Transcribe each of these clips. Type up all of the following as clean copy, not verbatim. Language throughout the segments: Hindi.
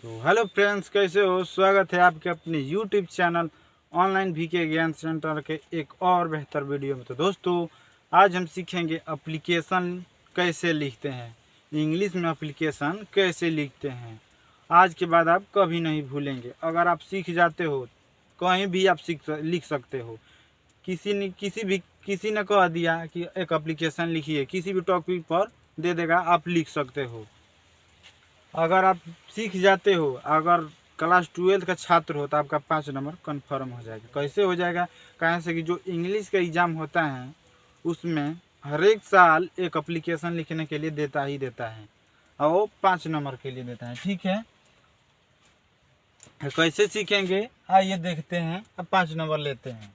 तो हेलो फ्रेंड्स, कैसे हो। स्वागत है आपके अपने यूट्यूब चैनल ऑनलाइन वीके ज्ञान सेंटर के एक और बेहतर वीडियो में। तो दोस्तों, आज हम सीखेंगे एप्लीकेशन कैसे लिखते हैं, इंग्लिश में एप्लीकेशन कैसे लिखते हैं। आज के बाद आप कभी नहीं भूलेंगे। अगर आप सीख जाते हो, कहीं भी आप लिख सकते हो। किसी ने कह दिया कि एक एप्लीकेशन लिखिए, किसी भी टॉपिक पर दे देगा, आप लिख सकते हो। अगर आप सीख जाते हो, अगर क्लास 12 का छात्र हो, तो आपका 5 नंबर कन्फर्म हो जाएगा। कैसे हो जाएगा? कहाँ से कि जो इंग्लिश का एग्ज़ाम होता है उसमें हर एक साल एक एप्लीकेशन लिखने के लिए देता ही देता है, और वो 5 नंबर के लिए देता है। ठीक है, कैसे सीखेंगे आइए देखते हैं। अब 5 नंबर लेते हैं।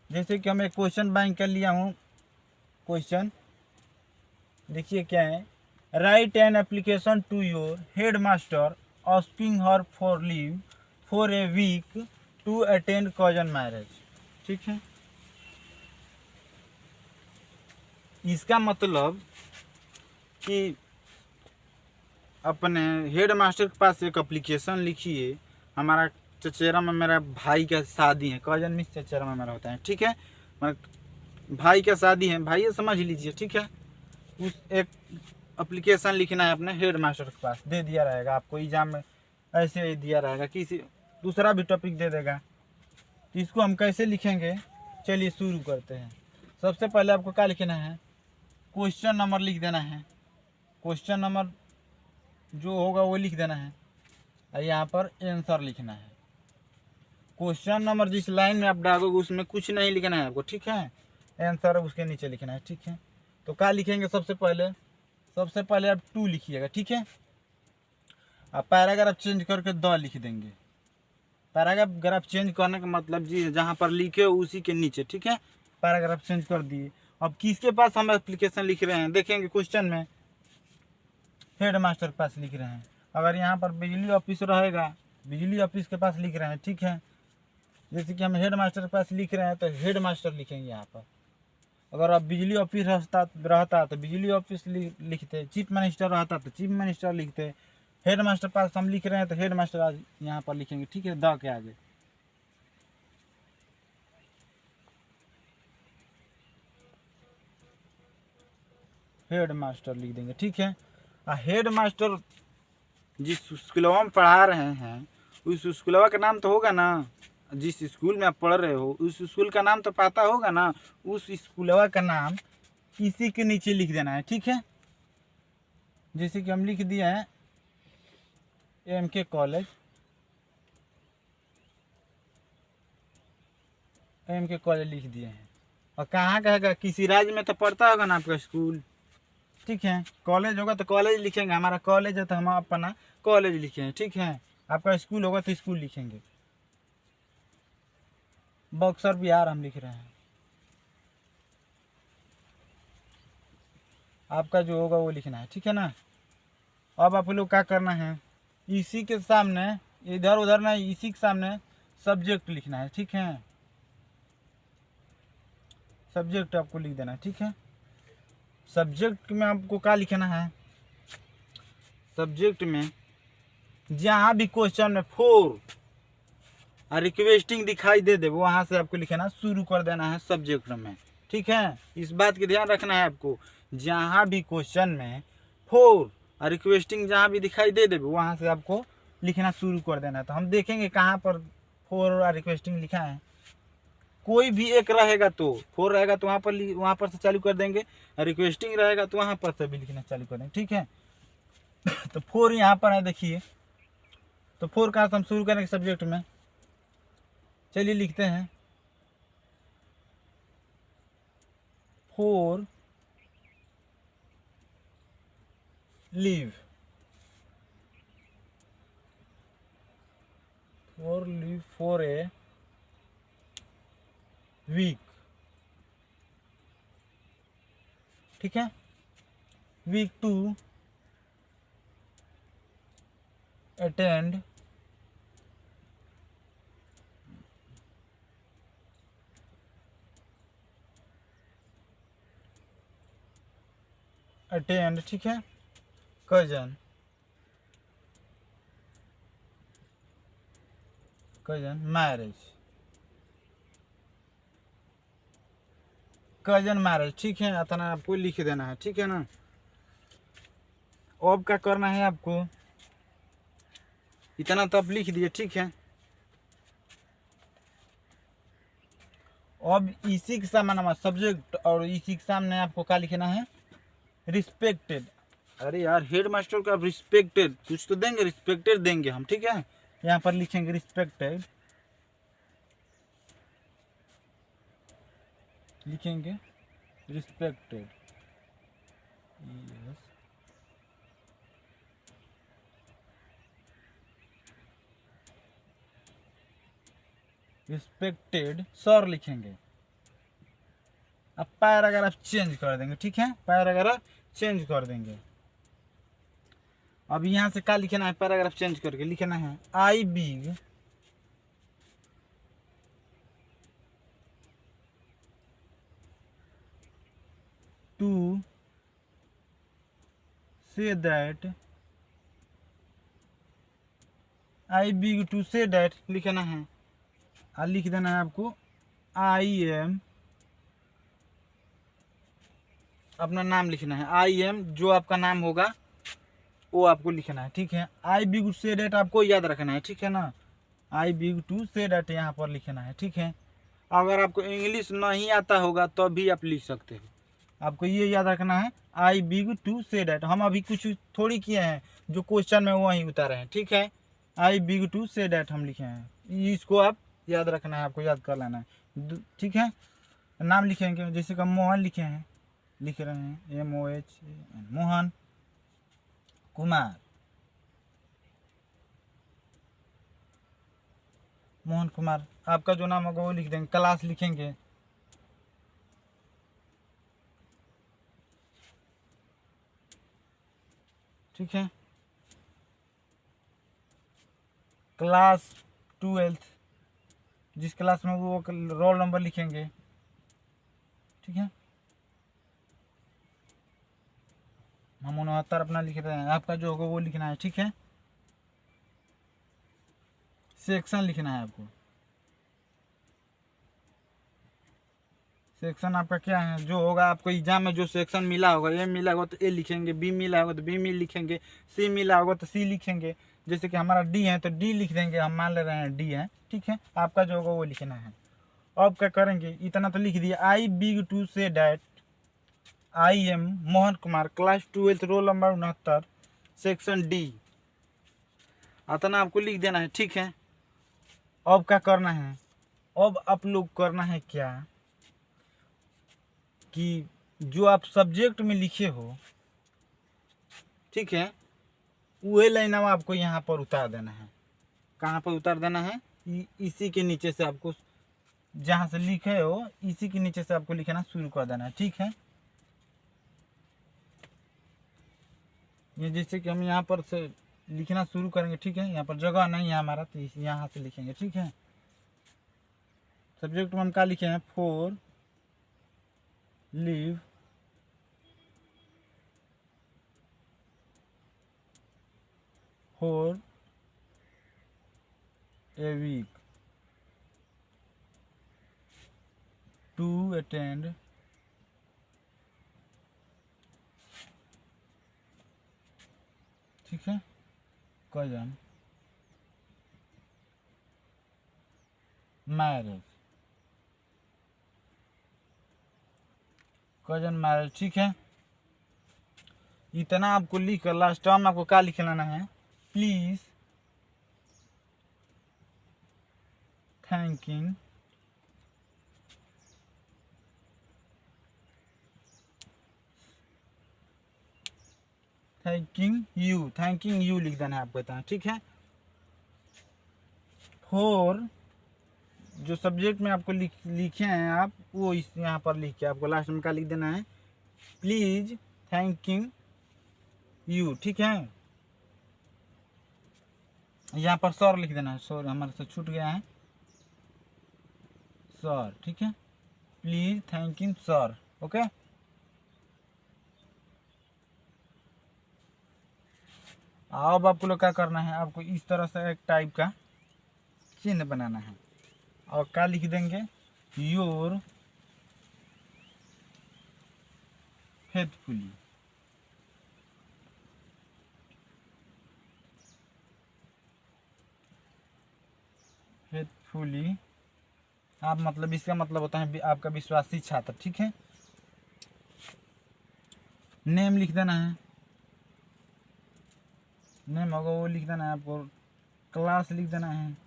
जैसे कि हम एक क्वेश्चन बैंक कर लिया हूँ। क्वेश्चन देखिए क्या है। Write an application to your headmaster asking her for leave for a week to attend cousin marriage. ठीक है, इसका मतलब कि अपने हेड मास्टर के पास एक एप्लीकेशन लिखिए। हमारा चचेरा में मेरा भाई का शादी है, कजन मीन्स चचेरा में मेरा होता है। ठीक है, भाई का शादी है, भाई समझ लीजिए। ठीक है, उस एक एप्लीकेशन लिखना है अपने हेड मास्टर के पास। दे दिया रहेगा आपको एग्जाम में, ऐसे ही दिया रहेगा, किसी दूसरा भी टॉपिक दे देगा। तो इसको हम कैसे लिखेंगे, चलिए शुरू करते हैं। सबसे पहले आपको क्या लिखना है, क्वेश्चन नंबर लिख देना है। क्वेश्चन नंबर जो होगा वो लिख देना है, और यहाँ पर आंसर लिखना है। क्वेश्चन नंबर जिस लाइन में आप डालोगे उसमें कुछ नहीं लिखना है आपको। ठीक है, आंसर उसके नीचे लिखना है। ठीक है, तो क्या लिखेंगे? सबसे पहले आप 2 लिखिएगा। ठीक है, अब पैराग्राफ चेंज करके द लिख देंगे। पैराग्राफ चेंज करने का मतलब जी जहाँ पर लिखे हो उसी के नीचे। ठीक है, पैराग्राफ चेंज कर दिए। अब किसके पास हम एप्लीकेशन लिख रहे हैं देखेंगे। क्वेश्चन में हेड मास्टर के पास लिख रहे हैं। अगर यहाँ पर बिजली ऑफिस रहेगा, बिजली ऑफिस के पास लिख रहे हैं। ठीक है, जैसे कि हम हेड मास्टर के पास लिख रहे हैं तो हेड मास्टर लिखेंगे यहाँ पर। अगर अब बिजली ऑफिस रहता तो बिजली ऑफिस लिखते। चीफ मिनिस्टर रहता तो चीफ मिनिस्टर लिखते। हेड मास्टर पास हम लिख रहे हैं तो हेड मास्टर आज यहाँ पर लिखेंगे। ठीक है, द के आगे। हेड मास्टर लिख देंगे। ठीक है, हेड मास्टर जिस स्कूलवा में पढ़ा रहे हैं उस स्कूलवा का नाम तो होगा ना। जिस स्कूल में आप पढ़ रहे हो उस स्कूल का नाम तो पता होगा ना। उस स्कूलवा का नाम इसी के नीचे लिख देना है। ठीक है, जैसे कि हम लिख दिए हैं MK कॉलेज, MK कॉलेज लिख दिए हैं। और कहाँ कहेगा, किसी राज्य में तो पढ़ता होगा ना आपका स्कूल। ठीक है, कॉलेज होगा तो कॉलेज लिखेंगे। हमारा कॉलेज है तो हम अपना कॉलेज लिखेंगे। ठीक है, आपका स्कूल होगा तो स्कूल लिखेंगे। बक्सर बिहार हम लिख रहे हैं, आपका जो होगा वो लिखना है। ठीक है ना। अब आप लोग क्या करना है, इसी के सामने इधर उधर ना, इसी के सामने सब्जेक्ट लिखना है। ठीक है, सब्जेक्ट आपको लिख देना है। ठीक है, सब्जेक्ट में आपको क्या लिखना है, सब्जेक्ट में जहाँ भी क्वेश्चन में फोर रिक्वेस्टिंग दिखाई दे दे वहाँ से आपको लिखना शुरू कर देना है सब्जेक्ट में। ठीक है, इस बात की ध्यान रखना है आपको। जहाँ भी क्वेश्चन में फोर रिक्वेस्टिंग जहाँ भी दिखाई दे दे वहाँ से आपको लिखना शुरू कर देना है। तो हम देखेंगे कहाँ पर फोर रिक्वेस्टिंग लिखा है। कोई भी एक रहेगा तो फोर रहेगा तो वहाँ पर से चालू कर देंगे। रिक्वेस्टिंग रहेगा तो वहाँ पर से भी लिखना चालू कर देंगे। ठीक है, तो फोर यहाँ पर है देखिए। तो फोर कहाँ से हम शुरू करेंगे सब्जेक्ट में, चलिए लिखते हैं। For leave, for leave for a week. ठीक है, वीक टू अटेंड ठीक है, cousin cousin marriage, cousin marriage, ठीक है। इतना आपको लिख देना है, ठीक है ना। अब क्या करना है आपको, इतना तो आप लिख दिए, ठीक है। अब इसी के सामने सब्जेक्ट और इसी के सामने आपको क्या लिखना है, रिस्पेक्टेड। अरे यार हेड मास्टर का रिस्पेक्टेड कुछ तो देंगे, रिस्पेक्टेड देंगे हम, ठीक है। यहाँ पर लिखेंगे रिस्पेक्टेड, लिखेंगे रिस्पेक्टेड, यस, रिस्पेक्टेड सर लिखेंगे। अब पैराग्राफ चेंज कर देंगे, ठीक है, पैराग्राफ चेंज कर देंगे। अब यहाँ से क्या लिखना है, पैराग्राफ चेंज करके लिखना है I beg to say that, I beg to say that लिखना है। और लिख देना है आपको आई एम, अपना नाम लिखना है, आई एम जो आपका नाम होगा वो आपको लिखना है, ठीक है। आई बिग से डेट आपको याद रखना है, ठीक है ना। आई बिग टू से डेट यहाँ पर लिखना है, ठीक है। अगर आपको इंग्लिश नहीं आता होगा तो भी आप लिख सकते हो, आपको ये याद रखना है आई बिग टू से डेट। हम अभी कुछ थोड़ी किए हैं, जो क्वेश्चन में वही उतारे हैं, ठीक है। आई बिग टू से डेट हम लिखे हैं, इसको आप याद रखना है, आपको याद कर लेना है, ठीक है। नाम लिखेंगे, जैसे कि मोहन लिखे हैं, लिख रहे हैं MOH मोहन कुमार, मोहन कुमार। आपका जो नाम होगा वो लिख देंगे, क्लास लिखेंगे, ठीक है। क्लास 12th, जिस क्लास में वो रोल नंबर लिखेंगे, ठीक है। हम 69 अपना लिख रहे हैं, आपका जो होगा वो लिखना है, ठीक है। सेक्शन लिखना है आपको, सेक्शन आपका क्या है, जो होगा आपको एग्जाम में जो सेक्शन मिला होगा, ए मिला होगा तो ए लिखेंगे, बी मिला होगा तो बी मिल लिखेंगे, सी मिला होगा तो सी लिखेंगे। जैसे कि हमारा डी है तो डी लिख देंगे, हम मान ले रहे हैं डी है, ठीक है। आपका जो होगा वो लिखना है। अब क्या करेंगे, इतना तो लिख दिया, I beg to say that I am Mohan Kumar, class 12th, roll number 69, section D, इतना आपको लिख देना है, ठीक है। अब क्या करना है, अब आप लोग करना है क्या कि जो आप सब्जेक्ट में लिखे हो, ठीक है, वही लाइन आपको यहाँ पर उतार देना है। कहाँ पर उतार देना है, इसी के नीचे से आपको, जहाँ से लिखे हो इसी के नीचे से आपको लिखना शुरू कर देना है, ठीक है। ये जैसे कि हम यहाँ पर से लिखना शुरू करेंगे, ठीक है। यहाँ पर जगह नहीं है हमारा तो यहाँ से लिखेंगे, ठीक है। सब्जेक्ट में हम क्या लिखे हैं, for leave for a week to attend ठीक है, कजन मैरिज, कजन मैरिज, ठीक है। इतना आपको लिख कर लास्ट टर्म आपको क्या लिख लेना है, प्लीज थैंकिंग थैंकिंग यू लिख देना है आपको, बताएं, ठीक है। फॉर जो सब्जेक्ट में आपको लिखे हैं आप, वो इस यहाँ पर लिख के आपको लास्ट में क्या लिख देना है, प्लीज थैंकिंग यू, ठीक है। यहाँ पर सर लिख देना है, सर हमारे से छूट गया है, सर, ठीक है। Please thanking sir, okay. अब आपको लोग क्या करना है, आपको इस तरह से एक टाइप का चिन्ह बनाना है और क्या लिख देंगे, योर फेथफुली। फेथफुली आप मतलब इसका मतलब होता है आपका विश्वासी छात्र, ठीक है। नेम लिख देना है, नेम होगा वो लिख देना है आपको, क्लास लिख देना है,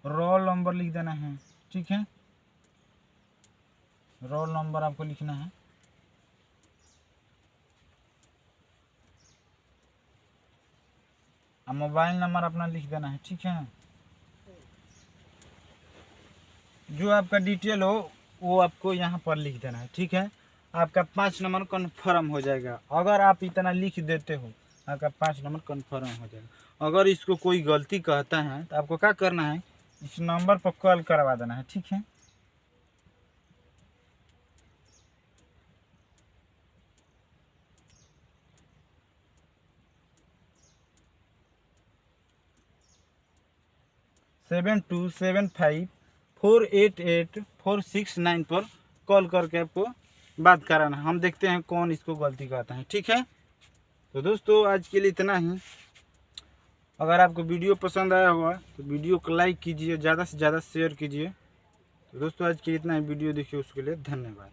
रोल नंबर लिख देना है, ठीक है। रोल नंबर आपको लिखना है, और मोबाइल नंबर अपना लिख देना है, ठीक है। जो आपका डिटेल हो वो आपको यहाँ पर लिख देना है, ठीक है। आपका 5 नंबर कन्फर्म हो जाएगा। अगर आप इतना लिख देते हो आपका 5 नंबर कन्फर्म हो जाएगा। अगर इसको कोई गलती कहता है तो आपको क्या करना है, इस नंबर पर कॉल करवा देना है, ठीक है। सेवन 275488469 पर कॉल करके आपको बात कराना है। हम देखते हैं कौन इसको गलती कहता है, ठीक है। तो दोस्तों आज के लिए इतना ही। अगर आपको वीडियो पसंद आया होगा तो वीडियो को लाइक कीजिए, ज़्यादा से ज़्यादा शेयर कीजिए। तो दोस्तों आज के लिए इतना ही। वीडियो देखिए उसके लिए धन्यवाद।